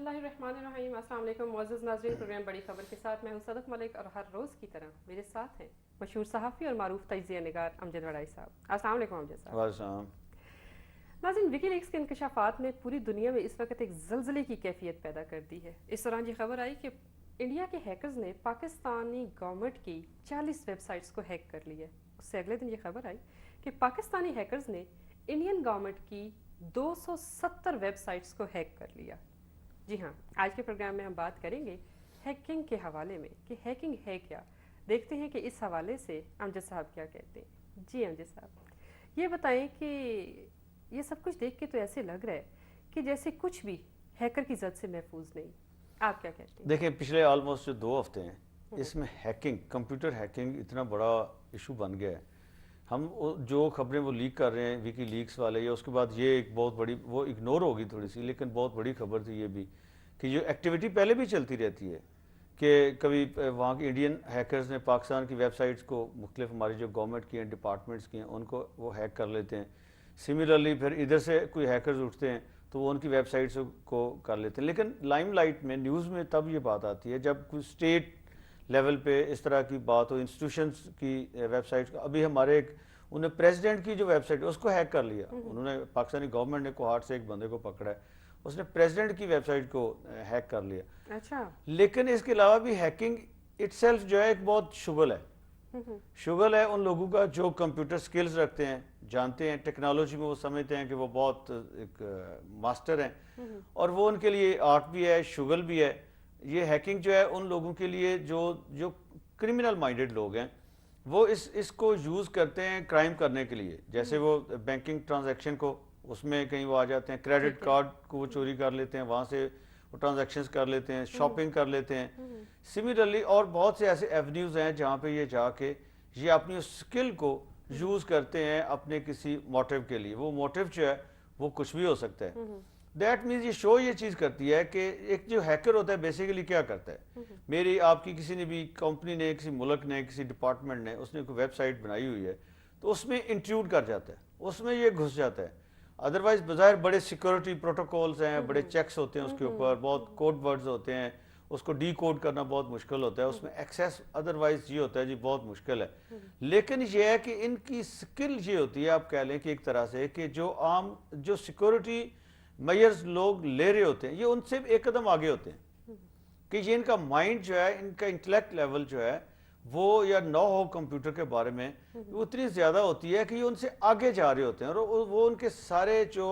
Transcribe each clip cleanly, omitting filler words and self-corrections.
बिस्मिल्लाहिर्रहमानिर्रहीम। अस्सलाम वालेकुम मुअज़्ज़ज़ नाज़रीन, प्रोग्राम बड़ी खबर के साथ मैं हूं सदक मलिक और हर रोज़ की तरह मेरे साथ हैं मशहूर सहाफ़ी और मारूफ तजिज़िया निगार अमजद वड़ाई साहब। अस्सलाम वालेकुम अमजद साहब। वालेकुम। नाज़रीन, विकीलीक्स के इंकशाफात ने पूरी दुनिया में इस वक्त एक ज़लज़ले की कैफियत पैदा कर दी है। इस दौरान ये खबर आई कि इंडिया के हैकर्स ने पाकिस्तानी गवर्नमेंट की 40 वेबसाइट्स को हैक कर लिया। उससे अगले दिन ये खबर आई कि पाकिस्तानी हैकर्स ने इंडियन गवर्नमेंट की 270 वेबसाइट्स को हैक कर लिया। जी हाँ, आज के प्रोग्राम में हम बात करेंगे हैकिंग के हवाले में कि हैकिंग है क्या। देखते हैं कि इस हवाले से अमजद साहब क्या कहते हैं। जी अमजद साहब, ये बताएं कि ये सब कुछ देख के तो ऐसे लग रहा है कि जैसे कुछ भी हैकर की जद से महफूज नहीं। आप क्या कहते हैं? देखें, पिछले ऑलमोस्ट जो 2 हफ्ते हैं इसमें हैकिंग, कंप्यूटर हैकिंग इतना बड़ा इशू बन गया है। हम जो खबरें वो लीक कर रहे हैं विकी लीक्स वाले, या उसके बाद ये एक बहुत बड़ी, वो इग्नोर होगी थोड़ी सी, लेकिन बहुत बड़ी खबर थी ये भी कि जो एक्टिविटी पहले भी चलती रहती है कि कभी वहाँ के इंडियन हैकर्स ने पाकिस्तान की वेबसाइट्स को, मुख्तलिफ हमारी जो गवर्नमेंट की हैं, डिपार्टमेंट्स की हैं, उनको वो हैक कर लेते हैं। सिमिलरली फिर इधर से कोई हैकर्स उठते हैं तो वो उनकी वेबसाइट्स को कर लेते हैं। लेकिन लाइमलाइट में, न्यूज़ में तब ये बात आती है जब कोई स्टेट लेवल पे इस तरह की बात हो, इंस्टीट्यूशंस की वेबसाइट्स। अभी हमारे एक, उन्हें प्रेसिडेंट की जो वेबसाइट उसको हैक कर लिया। उन्होंने, पाकिस्तानी गवर्नमेंट ने कोहाट से एक बंदे को पकड़ा है, उसने प्रेसिडेंट की वेबसाइट को हैक कर लिया। अच्छा। लेकिन इसके अलावा भी हैकिंग इटसेल्फ जो है एक बहुत शुगल है। शुगल है उन लोगों का जो कंप्यूटर स्किल्स रखते हैं, जानते हैं टेक्नोलॉजी में, वो समझते हैं कि वो बहुत एक मास्टर हैं, और वो उनके लिए आर्ट भी है, शुगल भी है। ये हैकिंग जो है उन लोगों के लिए जो क्रिमिनल माइंडेड लोग हैं, वो इसको यूज़ करते हैं क्राइम करने के लिए। जैसे वो बैंकिंग ट्रांजैक्शन को, उसमें कहीं वो आ जाते हैं, क्रेडिट कार्ड को वो चोरी कर लेते हैं, वहाँ से वो ट्रांजैक्शंस कर लेते हैं, शॉपिंग कर लेते हैं। सिमिलरली और बहुत से ऐसे एवेन्यूज़ हैं जहाँ पे ये जाके ये अपनी उस स्किल को यूज़ करते हैं अपने किसी मोटिव के लिए। वो मोटिव जो है वो कुछ भी हो सकता है। दैट मीन्स ये शो ये चीज़ करती है कि एक जो हैकर होता है बेसिकली क्या करता है। मेरी आपकी किसी ने भी, कंपनी ने, किसी मुल्क ने, किसी डिपार्टमेंट ने, उसने कोई वेबसाइट बनाई हुई है तो उसमें इंट्रूड कर जाता है, उसमें ये घुस जाता है। अदरवाइज बज़ाहिर बड़े सिक्योरिटी प्रोटोकॉल्स हैं, बड़े चेक्स होते हैं उसके ऊपर, बहुत कोड वर्ड्स होते हैं, उसको डी कोड करना बहुत मुश्किल होता है, उसमें एक्सेस अदरवाइज ये होता है जी बहुत मुश्किल है। लेकिन ये है कि इनकी स्किल ये होती है, आप कह लें कि एक तरह से, कि जो आम जो सिक्योरिटी मेजर्स लोग ले रहे होते हैं ये उनसे एक कदम आगे होते हैं। कि ये इनका माइंड जो है, इनका इंटेलेक्ट लेवल जो है वो, या नो हो कंप्यूटर के बारे में, वो इतनी ज़्यादा होती है कि ये उनसे आगे जा रहे होते हैं, और वो उनके सारे जो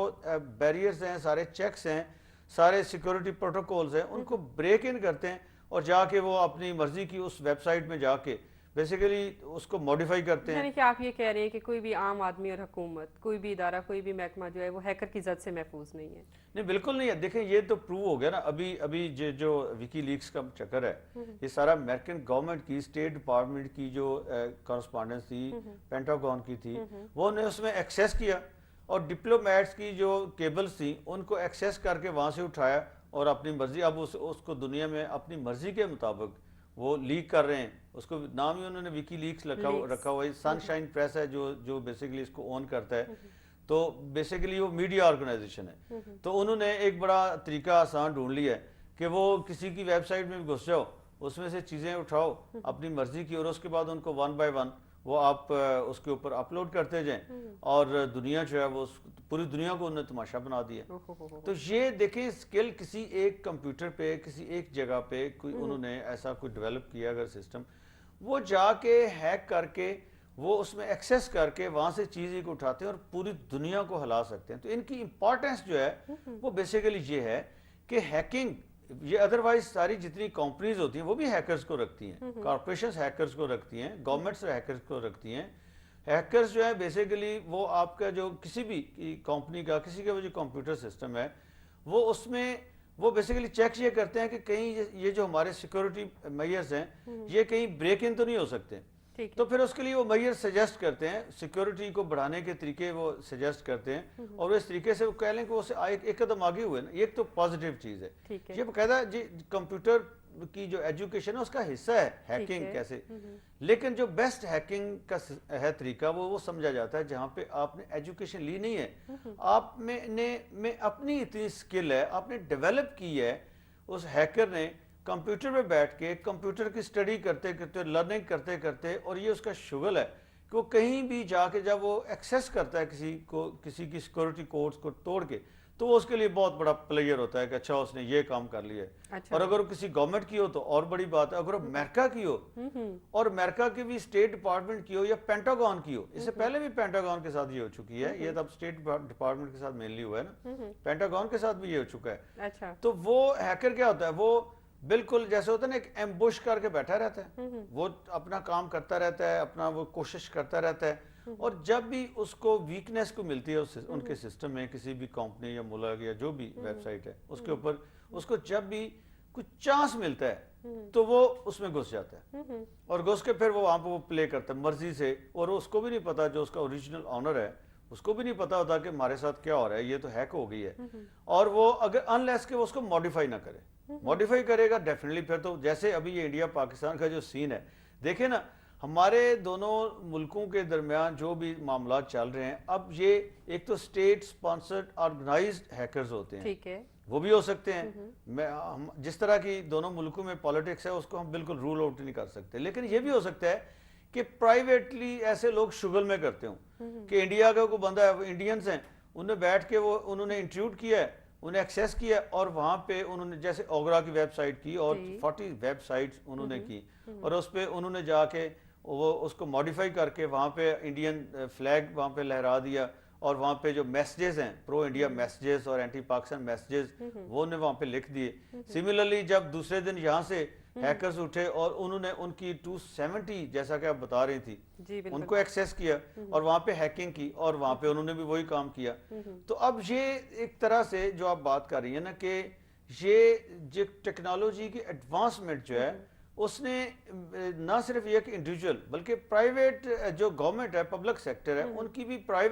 बैरियर्स हैं, सारे चेक्स हैं, सारे सिक्योरिटी प्रोटोकॉल्स हैं, उनको ब्रेक इन करते हैं, और जाके वो अपनी मर्जी की उस वेबसाइट में जाके बेसिकली उसको मॉडिफाई करते हैं। यानी कि आप ये कह रहे हैं कि कोई भी आम आदमी और हुकूमत, कोई भी इदारा, कोई भी महकमा जो है वो हैकर की जद से महफूज नहीं है। नहीं, बिल्कुल नहीं है। देखें, ये तो प्रूव हो गया ना। अभी अभी जो विकी लीक्स का चक्कर है, ये सारा अमेरिकन गवर्नमेंट की, स्टेट डिपार्टमेंट की जो कॉरेस्पॉन्डेंस थी, पेंटागन की थी, वो ने उसमें एक्सेस किया, और डिप्लोमेट्स की जो केबल्स थी उनको एक्सेस करके वहाँ से उठाया, और अपनी मर्जी, अब उसको दुनिया में अपनी मर्जी के मुताबिक वो लीक कर रहे हैं। उसको नाम ही उन्होंने विकी लीक्स रखा हुआ है। सनशाइन प्रेस है जो बेसिकली इसको ऑन करता है। तो बेसिकली वो मीडिया ऑर्गेनाइजेशन है। तो उन्होंने एक बड़ा तरीका आसान ढूंढ लिया है कि वो किसी की वेबसाइट में घुस जाओ, उसमें से चीज़ें उठाओ अपनी मर्जी की, और उसके बाद उनको वन बाय वन वो आप उसके ऊपर अपलोड करते जाएं, और दुनिया जो है वो, पूरी दुनिया को उन्होंने तमाशा बना दिया। तो ये देखें, स्किल किसी एक कंप्यूटर पे, किसी एक जगह पे कोई उन्होंने ऐसा कोई डेवलप किया अगर सिस्टम, वो जाके हैक करके वो उसमें एक्सेस करके वहाँ से चीज़ एक उठाते हैं और पूरी दुनिया को हिला सकते हैं। तो इनकी इंपॉर्टेंस जो है वो बेसिकली ये है कि हैकिंग, ये अदरवाइज सारी जितनी कंपनीज होती हैं वो भी हैकर्स को रखती हैं, कॉर्पोरेशंस हैकर्स को रखती हैं, गवर्नमेंट्स हैकर्स को रखती हैं। हैकर्स जो है बेसिकली वो आपका जो किसी भी कंपनी का, किसी का जो कंप्यूटर सिस्टम है, वो उसमें वो बेसिकली चेक ये करते हैं कि कहीं ये जो हमारे सिक्योरिटी मेजर्स हैं ये कहीं ब्रेक इन तो नहीं हो सकते। तो फिर उसके लिए वो मेजर सजेस्ट करते हैं, सिक्योरिटी को बढ़ाने के तरीके वो सजेस्ट करते हैं, और इस तरीके से वो कह लें कि वो एक कदम आगे हुए ना। ये तो पॉजिटिव चीज़ है। ये बकायदा जी कंप्यूटर की जो एजुकेशन है उसका हिस्सा है हैकिंग कैसे। लेकिन जो बेस्ट हैकिंग का है तरीका वो समझा जाता है जहाँ पे आपने एजुकेशन ली नहीं है, आप में अपनी इतनी स्किल है, आपने डेवलप की है اس ہیکر نے کمپیوٹر پہ بیٹھ کے کمپیوٹر کی اسٹڈی کرتے کرتے لرننگ کرتے کرتے، اور یہ اس کا شغل ہے کہ وہ کہیں بھی جا کے جب وہ ایکسیس کرتا ہے کسی کی سیکورٹی کوڈز کو توڑ کے، تو وہ اس کے لیے بہت بڑا پلیئر ہوتا ہے کہ اچھا اس نے یہ کام کر لیا ہے۔ اچھا۔ اور اگر وہ کسی گورنمنٹ کی ہو تو اور بڑی بات ہے، اگر وہ امریکہ کی ہو اور امریکہ کی بھی اسٹیٹ ڈپارٹمنٹ کی ہو یا پینٹاگون کی ہو، اس سے پہلے بھی پینٹاگون کے ساتھ یہ ہو چکی ہے، یہ تب اسٹیٹ ڈپارٹمنٹ کے ساتھ مینلی ہوا ہے نا، پینٹاگون کے ساتھ بھی یہ ہو چکا ہے۔ اچھا۔ تو وہ ہیکر کیا ہوتا ہے، وہ بالکل جیسے ہوتا ہے نا ایک ایمبوش کر کے بیٹھا رہتا ہے، وہ اپنا کام کرتا رہتا ہے، اپنا وہ کوشش کرتا رہتا ہے، اور جب بھی اس کو ویکنیس کو ملتی ہے ان کے سسٹم میں، کسی بھی کمپنی یا ملک یا جو بھی ویب سائٹ ہے اس کے اوپر، اس کو جب بھی کچھ چانس ملتا ہے تو وہ اس میں گھس جاتا ہے، اور گھس کے پھر وہ وہاں پہ وہ پلے کرتا ہے مرضی سے، اور اس کو بھی نہیں پتا، جو اس کا اوریجنل آنر ہے اس کو بھی نہیں پتا ہوتا کہ ہمارے ساتھ کیا ہو رہا ہے، یہ تو ہیک ہو گئی ہے۔ اور وہ اگر انلیس کہ وہ اس کو ماڈیفائی نہ کرے، ماڈیفائی کرے گا ڈیفینیٹلی پھر تو، جیسے ابھی یہ انڈیا پاکستان کا جو سین ہے، دیکھیں نا ہمارے دونوں ملکوں کے درمیان جو بھی معاملات چل رہے ہیں، اب یہ ایک تو اسٹیٹ سپانسرڈ آرگنائزڈ ہیکرز ہوتے ہیں، ٹھیک ہے، وہ بھی ہو سکتے ہیں، جس طرح کی دونوں ملکوں میں پالیٹکس ہے اس کو ہم بالکل رول آؤٹ نہیں کر سکتے، لیکن یہ بھی ہو سکتا ہے کہ پرائیویٹلی ایسے لوگ شغل میں کرتے ہوں کہ انڈیا کا کوئی بندہ ہے، وہ انڈینز ہیں، انہیں بیٹھ کے انہوں نے انٹروڈ کیا ہے، انہیں ایکسیس کیا، اور وہاں پہ انہوں نے جیسے اوگرا کی ویب سائٹ کی اور 40 ویب سائٹس انہوں نے کی، اور اس پہ انہوں نے جا کے وہ اس کو ماڈیفائی کر کے وہاں پہ انڈین فلیگ وہاں پہ لہرا دیا، اور وہاں پہ جو میسیجز ہیں پرو انڈیا میسیجز اور اینٹی پاکستان میسیجز وہ نے وہاں پہ لکھ دیے۔ سملرلی جب دوسرے دن یہاں سے ہیکرز اٹھے اور انہوں نے ان کی 270 جیسا کہ آپ بتا رہی تھی ان کو ایکسیس کیا اور وہاں پہ ہیکنگ کی، اور وہاں پہ انہوں نے بھی وہی کام کیا۔ تو اب یہ ایک طرح سے جو آپ بات کر رہی ہیں نا کہ یہ جو ٹیکنالوجی کی ایڈوانسمنٹ جو ہے اس نے نہ صرف یہ کہ انڈیویجول بلکہ پرائیویٹ جو گورنمنٹ ہے، پبلک سیکٹر ہے، ان کی بھی پرائیویٹ